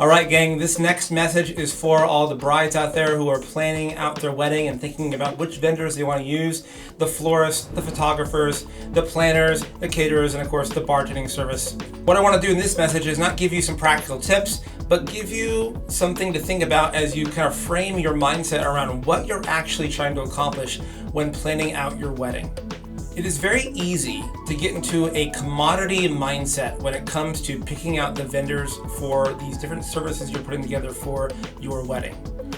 All right, gang, this next message is for all the brides out there who are planning out their wedding and thinking about which vendors they want to use: the florists, the photographers, the planners, the caterers, and of course the bartending service. What I want to do in this message is not give you some practical tips, but give you something to think about as you kind of frame your mindset around what you're actually trying to accomplish when planning out your wedding. It is very easy to get into a commodity mindset when it comes to picking out the vendors for these different services you're putting together for your wedding.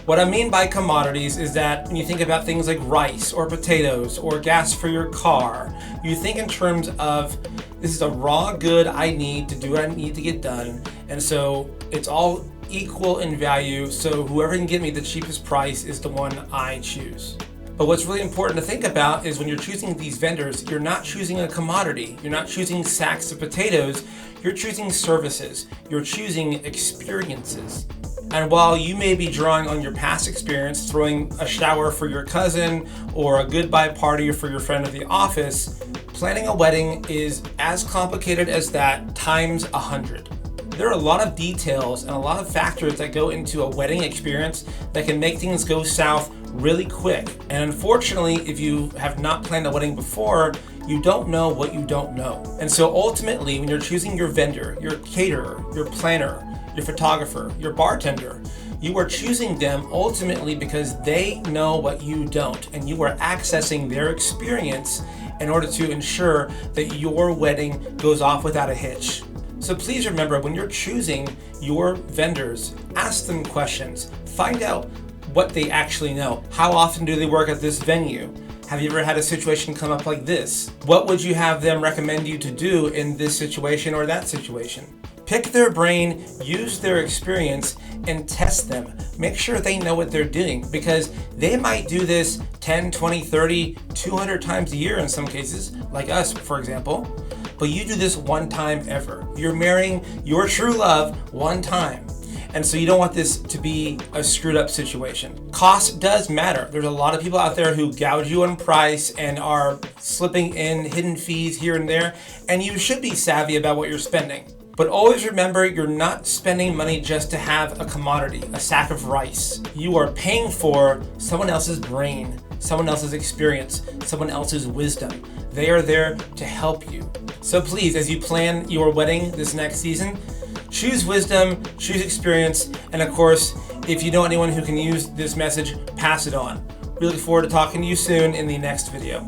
What I mean by commodities is that when you think about things like rice or potatoes or gas for your car, you think in terms of, this is a raw good I need to do what I need to get done, and so it's all equal in value, so whoever can get me the cheapest price is the one I choose. But what's really important to think about is when you're choosing these vendors, you're not choosing a commodity. You're not choosing sacks of potatoes. You're choosing services. You're choosing experiences. And while you may be drawing on your past experience, throwing a shower for your cousin or a goodbye party for your friend at the office, planning a wedding is as complicated as that times 100. There are a lot of details and a lot of factors that go into a wedding experience that can make things go south really quick. And unfortunately, if you have not planned a wedding before, you don't know what you don't know. And so ultimately, when you're choosing your vendor, your caterer, your planner, your photographer, your bartender, you are choosing them ultimately because they know what you don't, and you are accessing their experience in order to ensure that your wedding goes off without a hitch. So please remember, when you're choosing your vendors, ask them questions. Find out what they actually know. How often do they work at this venue? Have you ever had a situation come up like this? What would you have them recommend you to do in this situation or that situation? Pick their brain, use their experience, and test them. Make sure they know what they're doing, because they might do this 10, 20, 30, 200 times a year in some cases, like us, for example. But you do this one time ever. You're marrying your true love one time. And so you don't want this to be a screwed up situation. Cost does matter. There's a lot of people out there who gouge you on price and are slipping in hidden fees here and there, and you should be savvy about what you're spending. But always remember, you're not spending money just to have a commodity, a sack of rice. You are paying for someone else's brain, someone else's experience, someone else's wisdom. They are there to help you. So please, as you plan your wedding this next season, choose wisdom, choose experience, and of course, if you know anyone who can use this message, pass it on. We look forward to talking to you soon in the next video.